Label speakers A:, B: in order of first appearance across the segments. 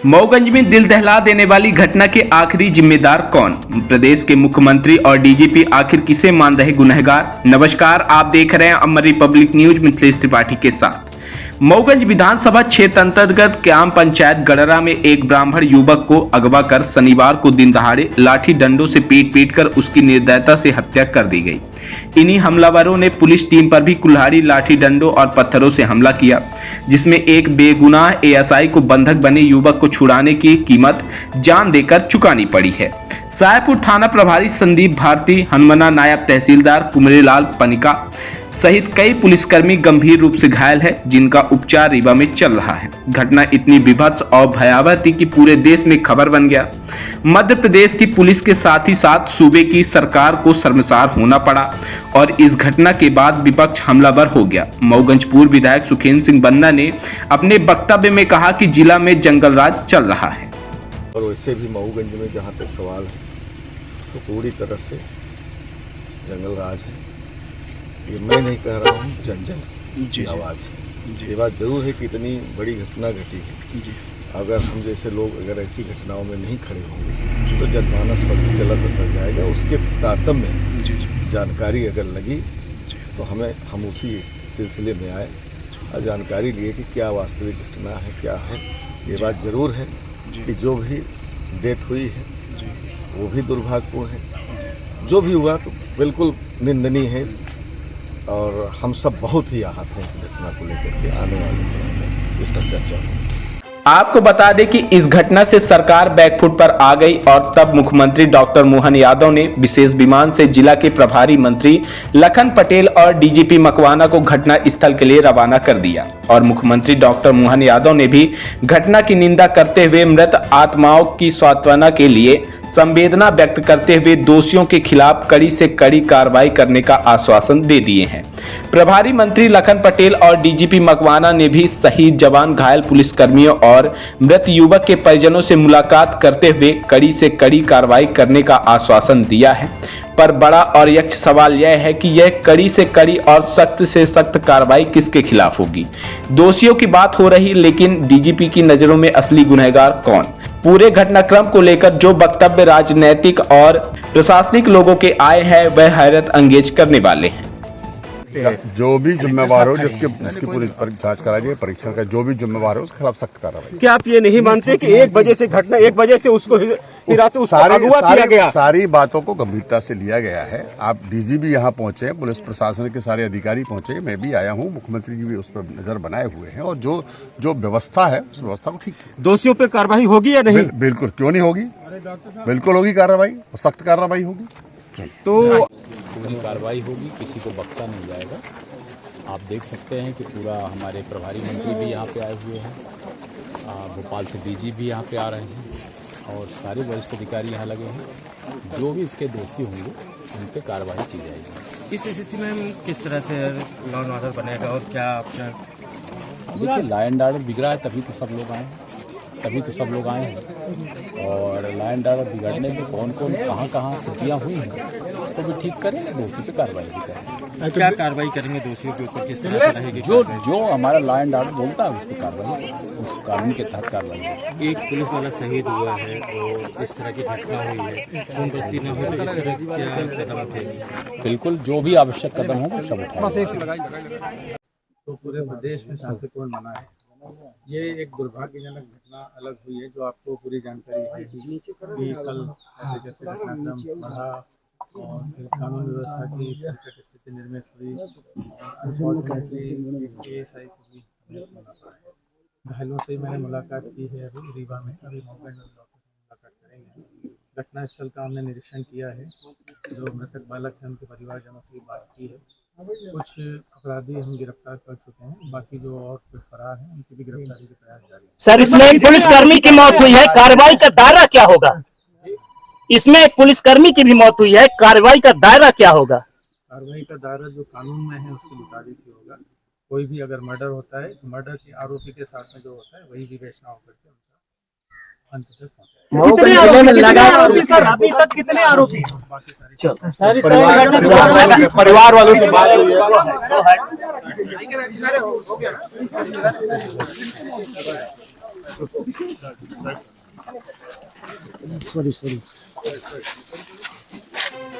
A: मऊगंज में दिल दहला देने वाली घटना के आखिरी जिम्मेदार कौन? प्रदेश के मुख्यमंत्री और डीजीपी आखिर किसे मान रहे गुनहगार? नमस्कार, आप देख रहे हैं अमर रिपब्लिक न्यूज मिथिलेश त्रिपाठी के साथ। मऊगंज विधानसभा क्षेत्र अंतर्गत ग्राम पंचायत गड़रा में एक ब्राह्मण युवक को अगवा कर शनिवार को दिन दहाड़े लाठी डंडों से पीट कर उसकी निर्दयता से हत्या कर दी गई। इन्हीं हमलावरों ने पुलिस टीम पर भी कुल्हाड़ी, लाठी डंडों और पत्थरों से हमला किया, जिसमें एक बेगुनाह एएसआई को बंधक बने युवक को छुड़ाने की कीमत जान देकर चुकानी पड़ी है। सायपुर थाना प्रभारी संदीप भारती, हनुमाना नायब तहसीलदार कुमरेलाल पनिका सहित कई पुलिसकर्मी गंभीर रूप से घायल है, जिनका उपचार रीवा में चल रहा है। घटना इतनी विभत्स और भयावह थी कि पूरे देश में खबर बन गया। मध्य प्रदेश की पुलिस के साथ ही साथ सूबे की सरकार को शर्मसार होना पड़ा और इस घटना के बाद विपक्ष हमलावर हो गया। मऊगंज पूर्व विधायक सुखेंद्र सिंह बन्ना ने अपने वक्तव्य में कहा कि जिला में जंगल राज चल रहा है।
B: और वैसे भी मऊगंज में जहाँ तक सवाल है तो पूरी तरह से जंगल राज है। ये मैं नहीं कह रहा हूँ, जन आवाज़। ये बात जरूर है कि इतनी बड़ी घटना घटी है। अगर हम जैसे लोग अगर ऐसी घटनाओं में नहीं खड़े होंगे तो जनमानस पर भी गलत असर जाएगा। उसके तारतम्य में जानकारी अगर लगी तो हम उसी सिलसिले में आए और जानकारी लिए कि क्या वास्तविक घटना है, क्या है। ये बात जरूर है कि जो भी डेथ हुई है वो भी दुर्भाग्यपूर्ण है। जो भी हुआ तो बिल्कुल निंदनीय है और हम सब बहुत ही आहत हैं इस घटना को लेकर के। आने वाले समय में इस पर चर्चा होगी।
A: आपको बता दें कि इस घटना से सरकार बैकफुट पर आ गई और तब मुख्यमंत्री डॉक्टर मोहन यादव ने विशेष विमान से जिला के प्रभारी मंत्री लखन पटेल और डीजीपी मकवाना को घटना स्थल के लिए रवाना कर दिया। और मुख्यमंत्री डॉक्टर मोहन यादव ने भी घटना की निंदा करते हुए मृत आत्माओं की सांत्वना के लिए संवेदना व्यक्त करते हुए दोषियों के खिलाफ कड़ी से कड़ी कार्रवाई करने का आश्वासन दे दिए हैं। प्रभारी मंत्री लखन पटेल और डीजीपी मकवाना ने भी शहीद जवान, घायल पुलिसकर्मियों और मृत युवक के परिजनों से मुलाकात करते हुए कड़ी से कड़ी कार्रवाई करने का आश्वासन दिया है। पर बड़ा और यक्ष सवाल यह है कि यह कड़ी से कड़ी और सख्त से सख्त कार्रवाई किसके खिलाफ होगी? दोषियों की बात हो रही, लेकिन डीजीपी की नजरों में असली गुनहगार कौन? पूरे घटनाक्रम को लेकर जो वक्तव्य राजनीतिक और प्रशासनिक लोगों के आए हैं वह हैरत अंगेज करने वाले हैं।
C: जो भी जिम्मेवार हो, जिसकी पूरी जांच कराई जाए, परीक्षण का जो भी जिम्मेवार हो उसके खिलाफ सख्त कार्रवाई।
D: क्या आप ये नहीं मानते कि 1 बजे से घटना 1 बजे से उसको हिरासत उसको अगवा किया गया?
C: सारी बातों को गंभीरता से लिया गया है। आप डीजी भी यहाँ पहुंचे, पुलिस प्रशासन के सारे अधिकारी पहुंचे, मैं भी आया हूँ, मुख्यमंत्री जी भी उस पर नजर बनाए हुए हैं और जो व्यवस्था है उस व्यवस्था को ठीक किया।
D: दोषियों पे कार्रवाई होगी या नहीं?
C: बिल्कुल, क्यों नहीं होगी, बिल्कुल होगी कार्रवाई, सख्त कार्रवाई होगी।
D: तो
E: पूरी कार्रवाई होगी, किसी को बख्शा नहीं जाएगा। आप देख सकते हैं कि पूरा हमारे प्रभारी मंत्री भी यहाँ पे आए हुए हैं, भोपाल से डीजी भी यहाँ पे आ रहे हैं और सारे वरिष्ठ अधिकारी यहाँ लगे हैं। जो भी इसके दोषी होंगे उन पर कार्रवाई की जाएगी।
F: इस स्थिति में हम किस तरह से लॉ एंड ऑर्डर बनेगा और क्या आपका?
E: देखिए, लॉ एंड ऑर्डर बिगड़ा है तभी तो सब लोग आए हैं, और लॉ एंड ऑर्डर बिगड़ने में कौन कौन कहाँ त्रुटियाँ हुई हैं उसको भी ठीक करेंगे, दोषी पे कार्रवाई भी करेंगे।
F: क्या कार्रवाई करेंगे दोषियों के ऊपर, किस तरह से रहेगी?
E: जो हमारा लॉ एंड ऑर्डर बोलता है उस पर कार्रवाई, उस कानून के तहत कार्रवाई होगी।
F: एक पुलिस वाला शहीद हुआ है और इस तरह की घटना हुई है, खूनबत्ती न हो तो इस तरह की क्या कदम उठेगी?
E: बिल्कुल, जो भी आवश्यक कदम हो वो सब उठाएंगे।
G: तो पूरे प्रदेश में शांतिपूर्ण मना है। ये एक दुर्भाग्यजनक घटना अलग हुई है जो आपको पूरी जानकारी है कि कल ऐसे कैसे घटनाक्रम बढ़ा और फिर कानून व्यवस्था की विकट स्थिति निर्मित हुई। अनफॉर्चुनेटली एएसआई को भी होना पड़ा है। घायलों से मैंने मुलाकात की है अभी रीवा में, अभी मौका डॉक्टर से मुलाकात करेंगे। घटना स्थल का हमने निरीक्षण किया है, जो मृतक बालक है उनके परिवारजनों से बात की है। कुछ अपराधी हम गिरफ्तार कर चुके हैं, बाकी जो और कुछ फरार हैं उनकी भी गिरफ्तारी के प्रयास जारी है।
H: सर, इसमें एक पुलिसकर्मी की मौत हुई है, कार्रवाई का दायरा क्या होगा? इसमें एक पुलिसकर्मी की भी मौत हुई है, कार्रवाई का दायरा क्या होगा?
G: कार्रवाई का दायरा जो कानून में है उसके मुताबिक ही होगा। कोई भी अगर मर्डर होता है तो मर्डर के आरोपी के साथ में जो होता है वही विवेचना होकर के उनका अंत तक पहुंचाएगा।
H: सर, अभी तक कितने आरोपी?
C: परिवार वालों से बात हुई है।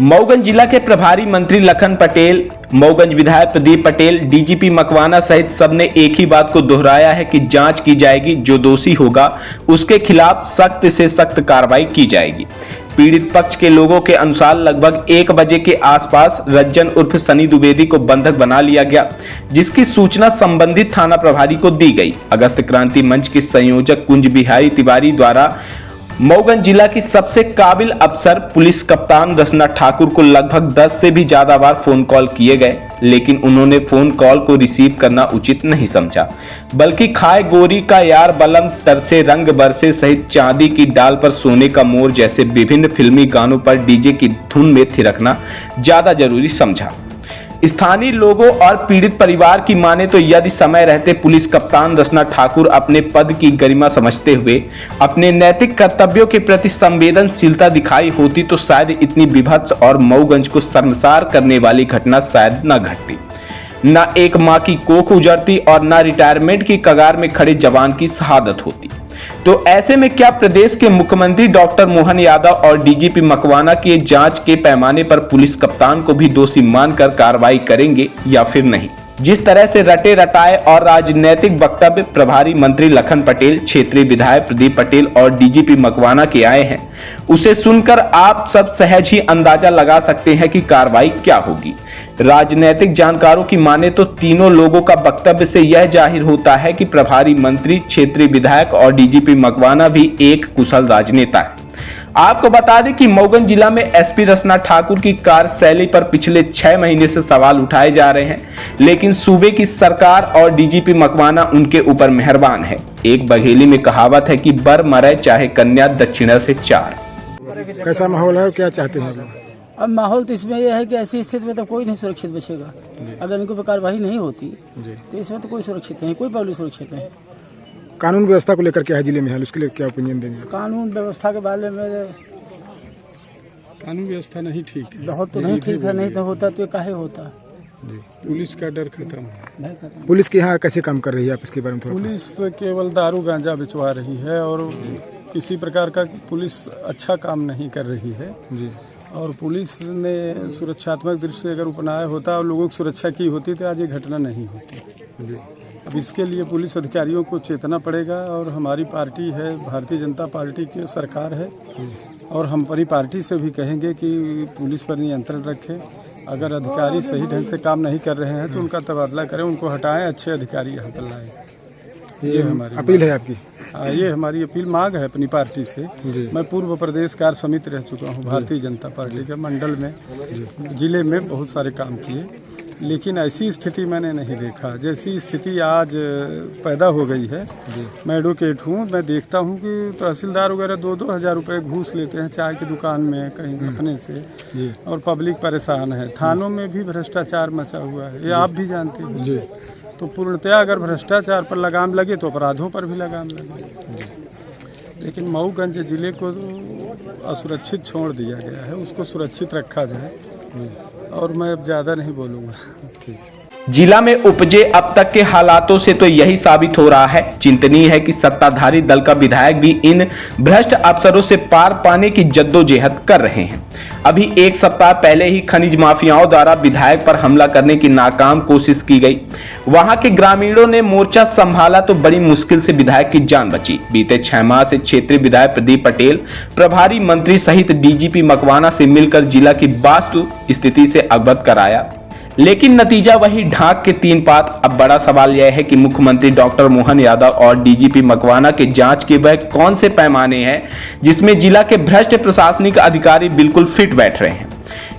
A: मऊगंज जिला के प्रभारी मंत्री लखन पटेल, मऊगंज विधायक प्रदीप पटेल, डीजीपी मकवाना सहित सबने एक ही बात को दोहराया है कि जांच की जाएगी, जो दोषी होगा उसके खिलाफ सख्त से सख्त कार्रवाई की जाएगी। पीड़ित पक्ष के लोगों के अनुसार लगभग 1 बजे के आसपास रज्जन उर्फ सनी द्विवेदी को बंधक बना लिया गया, जिसकी सूचना संबंधित थाना प्रभारी को दी गई। अगस्त क्रांति मंच के संयोजक कुंज बिहारी तिवारी द्वारा मऊगंज जिला की सबसे काबिल अफसर पुलिस कप्तान रचना ठाकुर को लगभग 10 से भी ज्यादा बार फोन कॉल किए गए, लेकिन उन्होंने फोन कॉल को रिसीव करना उचित नहीं समझा, बल्कि खाए गोरी का यार बलम तरसे रंग बरसे सहित चांदी की डाल पर सोने का मोर जैसे विभिन्न फिल्मी गानों पर डीजे की धुन में थिरकना ज्यादा जरूरी समझा। स्थानीय लोगों और पीड़ित परिवार की माने तो यदि समय रहते पुलिस कप्तान रचना ठाकुर अपने पद की गरिमा समझते हुए अपने नैतिक कर्तव्यों के प्रति संवेदनशीलता दिखाई होती तो शायद इतनी विभत्स और मऊगंज को शर्मसार करने वाली घटना शायद न घटती। न एक मां की कोख उजड़ती और न रिटायरमेंट की कगार में खड़े जवान की शहादत होती। तो ऐसे में क्या प्रदेश के मुख्यमंत्री डॉक्टर मोहन यादव और डीजीपी मकवाना की जांच के पैमाने पर पुलिस कप्तान को भी दोषी मानकर कार्रवाई करेंगे या फिर नहीं? जिस तरह से रटे रटाए और राजनीतिक वक्तव्य प्रभारी मंत्री लखन पटेल, क्षेत्रीय विधायक प्रदीप पटेल और डीजीपी मकवाना के आए हैं, उसे सुनकर आप सब सहज ही अंदाजा लगा सकते हैं कि कार्रवाई क्या होगी। राजनीतिक जानकारों की माने तो तीनों लोगों का वक्तव्य से यह जाहिर होता है कि प्रभारी मंत्री, क्षेत्रीय विधायक और डीजीपी मकवाना भी एक कुशल राजनेता है। आपको बता दें कि मऊगंज जिला में एसपी रचना ठाकुर की कार्यशैली पर पिछले 6 महीने से सवाल उठाए जा रहे हैं, लेकिन सूबे की सरकार और डीजीपी मकवाना उनके ऊपर मेहरबान है। एक बघेली में कहावत है कि बर मरे चाहे कन्या दक्षिणा से 4।
I: कैसा माहौल है और क्या चाहते हैं आप?
J: अब माहौल तो इसमें यह है कि ऐसी स्थिति में तो कोई नहीं सुरक्षित बचेगा। अगर इनके ऊपर कार्रवाई नहीं होती तो इसमें तो कोई सुरक्षित नहीं, कोई पब्लिक सुरक्षित नहीं।
I: कानून व्यवस्था को लेकर क्या है जिले में हाल, उसके लिए क्या ओपिनियन देंगे?
J: कानून व्यवस्था के बारे में
G: कानून व्यवस्था नहीं ठीक है,
J: बहुत तो नहीं ठीक है, नहीं तो होता तो काहे होता।
G: पुलिस का डर खत्म है।
I: पुलिस के यहाँ कैसे काम कर रही है आप इसके बारे में थोड़ा?
G: पुलिस केवल दारू गांजा बिचवा रही है और किसी प्रकार का पुलिस अच्छा काम नहीं कर रही है जी। और पुलिस ने सुरक्षात्मक दृष्टि से अगर अपनाया होता और लोगों की सुरक्षा की होती तो आज ये घटना नहीं होती जी। अब इसके लिए पुलिस अधिकारियों को चेतना पड़ेगा और हमारी पार्टी है, भारतीय जनता पार्टी की सरकार है और हम अपनी पार्टी से भी कहेंगे कि पुलिस पर नियंत्रण रखें। अगर अधिकारी सही ढंग से काम नहीं कर रहे हैं तो उनका तबादला करें, उनको हटाएं, अच्छे अधिकारी यहाँ पर लाएं।
I: ये हमारी अपील है आपकी?
G: ये हमारी अपील मांग है अपनी पार्टी से। मैं पूर्व प्रदेश कार्य समिति रह चुका हूँ भारतीय जनता पार्टी के मंडल में, जिले में बहुत सारे काम किए, लेकिन ऐसी स्थिति मैंने नहीं देखा जैसी स्थिति आज पैदा हो गई है। मैं एडवोकेट हूँ, मैं देखता हूँ कि तहसीलदार वगैरह 2-2 हज़ार रुपये घूस लेते हैं चाय की दुकान में कहीं रखने से और पब्लिक परेशान है। थानों में भी भ्रष्टाचार मचा हुआ है, ये आप भी जानते हैं। तो पूर्णतया अगर भ्रष्टाचार पर लगाम लगे तो अपराधों पर भी लगाम लगे, लेकिन मऊगंज जिले को असुरक्षित छोड़ दिया गया है, उसको सुरक्षित रखा जाए। और मैं अब ज़्यादा नहीं बोलूँगा। ठीक।
A: जिला में उपजे अब तक के हालातों से तो यही साबित हो रहा है। चिंतनीय है कि सत्ताधारी दल का विधायक भी इन भ्रष्ट अफसरों से पार पाने की जद्दोजहद कर रहे हैं। अभी 1 सप्ताह पहले ही खनिज माफियाओं द्वारा विधायक पर हमला करने की नाकाम कोशिश की गई। वहां के ग्रामीणों ने मोर्चा संभाला तो बड़ी मुश्किल से विधायक की जान बची। बीते 6 माह से क्षेत्रीय विधायक प्रदीप पटेल, प्रभारी मंत्री सहित डीजीपी मकवाना से मिलकर जिला की वास्तु स्थिति से अवगत कराया, लेकिन नतीजा वही ढाक के 3 पात। अब बड़ा सवाल यह है कि मुख्यमंत्री डॉक्टर मोहन यादव और डीजीपी मकवाना के जांच के वह कौन से पैमाने हैं जिसमें जिला के भ्रष्ट प्रशासनिक अधिकारी बिल्कुल फिट बैठ रहे हैं।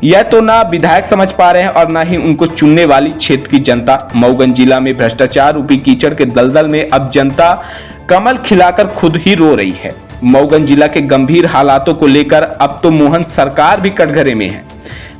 A: यह तो ना विधायक समझ पा रहे हैं और ना ही उनको चुनने वाली क्षेत्र की जनता। मऊगंज जिला में भ्रष्टाचार रूपी कीचड़ के दलदल में अब जनता कमल खिलाकर खुद ही रो रही है। मऊगंज जिला के गंभीर हालातों को लेकर अब तो मोहन सरकार भी कटघरे में है।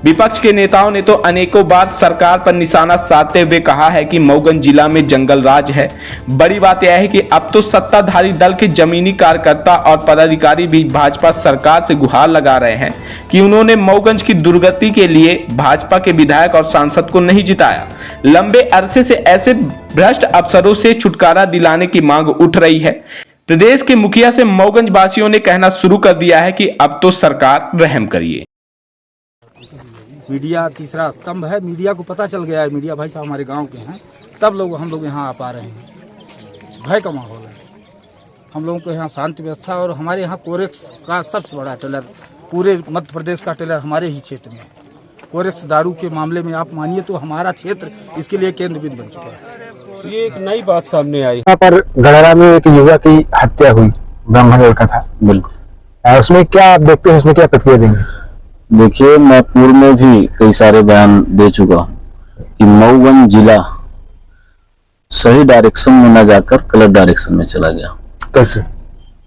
A: विपक्ष के नेताओं ने तो अनेकों बार सरकार पर निशाना साधते हुए कहा है कि मऊगंज जिला में जंगल राज है। बड़ी बात यह है कि अब तो सत्ताधारी दल के जमीनी कार्यकर्ता और पदाधिकारी भी भाजपा सरकार से गुहार लगा रहे हैं कि उन्होंने मऊगंज की दुर्गति के लिए भाजपा के विधायक और सांसद को नहीं जिताया। लंबे अरसे से ऐसे भ्रष्ट अफसरों से छुटकारा दिलाने की मांग उठ रही है। प्रदेश के मुखिया से मऊगंज वासियों ने कहना शुरू कर दिया है कि अब तो सरकार रहम करिए।
G: मीडिया तीसरा स्तंभ है। मीडिया को पता चल गया है, मीडिया भाई साहब हमारे गांव के हैं, तब हम लोग यहाँ आ पा रहे हैं। भय का माहौल है, हम लोगों के यहाँ शांति व्यवस्था, और हमारे यहाँ कोरेक्स का सबसे बड़ा टेलर, पूरे मध्य प्रदेश का टेलर हमारे ही क्षेत्र में है। कोरेक्स दारू के मामले में आप मानिए तो हमारा क्षेत्र इसके लिए केंद्र बिंदु बन चुका है।
D: ये एक नई बात सामने आई।
I: यहाँ पर गढ़रा में एक युवा की हत्या हुई, ब्राह्मण लड़का था।
K: बिल्कुल।
I: उसमें क्या आप देखते हैं, उसमें क्या प्रतिक्रिया देंगे?
K: देखिए, मैं पूर्व में भी कई सारे बयान दे चुका हूँ कि मऊगंज जिला सही डायरेक्शन में न जाकर गलत डायरेक्शन में चला गया।
I: कैसे?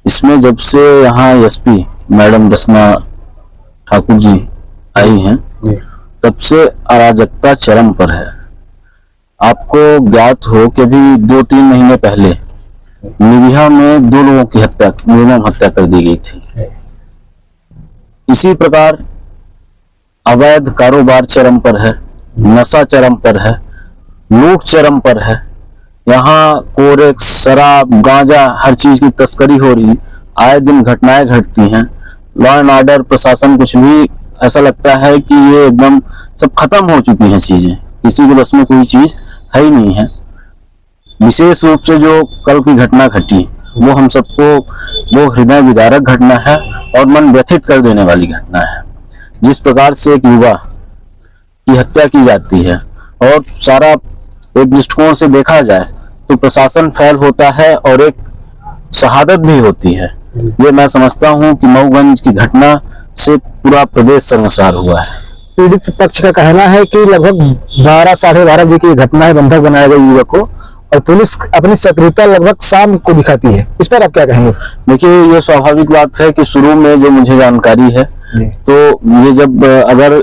K: इसमें जब से यहाँ एसपी मैडम रचना ठाकुर जी आई हैं, तब से अराजकता चरम पर है। आपको ज्ञात हो कि भी 2-3 महीने पहले निविहा में 2 लोगों की निर्मम हत्या कर दी गई थी। इसी प्रकार अवैध कारोबार चरम पर है, नशा चरम पर है, लूट चरम पर है। यहाँ कोरेक्स, शराब, गांजा, हर चीज की तस्करी हो रही, आए दिन घटनाएं घटती हैं। लॉ एंड ऑर्डर प्रशासन कुछ भी ऐसा लगता है कि ये एकदम सब खत्म हो चुकी हैं चीजें, किसी के बस में कोई चीज है ही नहीं है। विशेष रूप से जो कल की घटना घटी वो हम सबको वो हृदय विदारक घटना है और मन व्यथित कर देने वाली घटना है। जिस प्रकार से एक युवा की हत्या की जाती है और सारा एक दृष्टिकोण से देखा जाए तो प्रशासन फेल होता है और एक शहादत भी होती है। ये मैं समझता हूँ कि मऊगंज की घटना से पूरा प्रदेश शर्मसार हुआ है।
I: पीड़ित पक्ष का कहना है कि लगभग 12-12:30 बजे की घटना है, बंधक बनाया गया युवक को, और पुलिस अपनी सक्रियता लगभग शाम को दिखाती है। इस पर आप क्या कहेंगे?
K: देखिए, ये स्वाभाविक बात है कि शुरू में जो मुझे जानकारी है तो ये जब अगर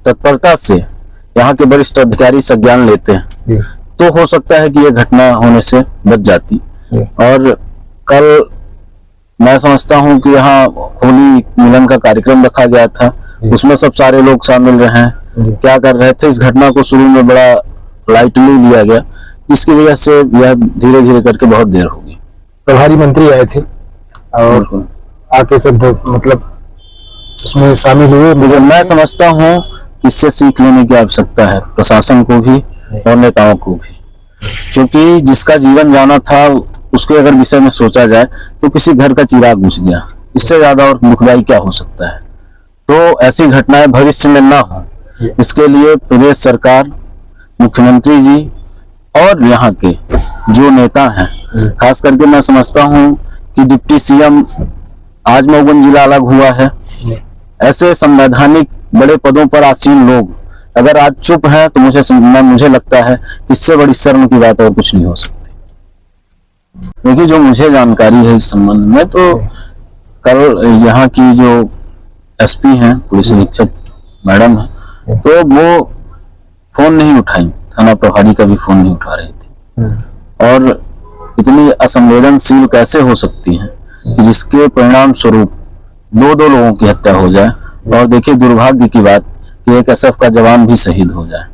K: तत्परता से यहाँ के वरिष्ठ अधिकारी संज्ञान लेते हैं तो हो सकता है कि ये घटना होने से बच जाती। और कल मैं समझता हूँ कि यहाँ होली मिलन का कार्यक्रम रखा गया था, उसमें सब सारे लोग शामिल रहे हैं, क्या कर रहे थे, इस घटना को शुरू में बड़ा लाइटली लिया गया, जिसकी वजह से यह धीरे धीरे करके बहुत देर होगी।
I: प्रभारी मंत्री आए थे और आके सब मतलब उसमें शामिल हुए।
K: मैं समझता हूँ कि इससे सीख लेने की आवश्यकता है प्रशासन को भी और नेताओं को भी, क्योंकि जिसका जीवन जाना था उसके अगर विषय में सोचा जाए तो किसी घर का चिराग बुझ गया, इससे ज्यादा और दुखदाई क्या हो सकता है। तो ऐसी घटनाएं भविष्य में ना हो, इसके लिए प्रदेश सरकार, मुख्यमंत्री जी और यहाँ के जो नेता हैं, खास करके मैं समझता हूँ कि डिप्टी सीएम, आज मऊगंज जिला अलग हुआ है, ऐसे संवैधानिक बड़े पदों पर आसीन लोग अगर आज चुप हैं तो मुझे लगता है कि इससे बड़ी शर्म की बात और कुछ नहीं हो सकती। देखिए, जो मुझे जानकारी है इस संबंध में, तो कल यहाँ की जो एसपी हैं, पुलिस अधीक्षक मैडम है, तो वो फोन नहीं उठाई, थाना प्रभारी का भी फोन नहीं उठा रही थी। और इतनी असंवेदनशील कैसे हो सकती हैं कि जिसके परिणाम स्वरूप 2 लोगों की हत्या हो जाए। और देखिए, दुर्भाग्य की बात कि एक एसएफ का जवान भी शहीद हो जाए।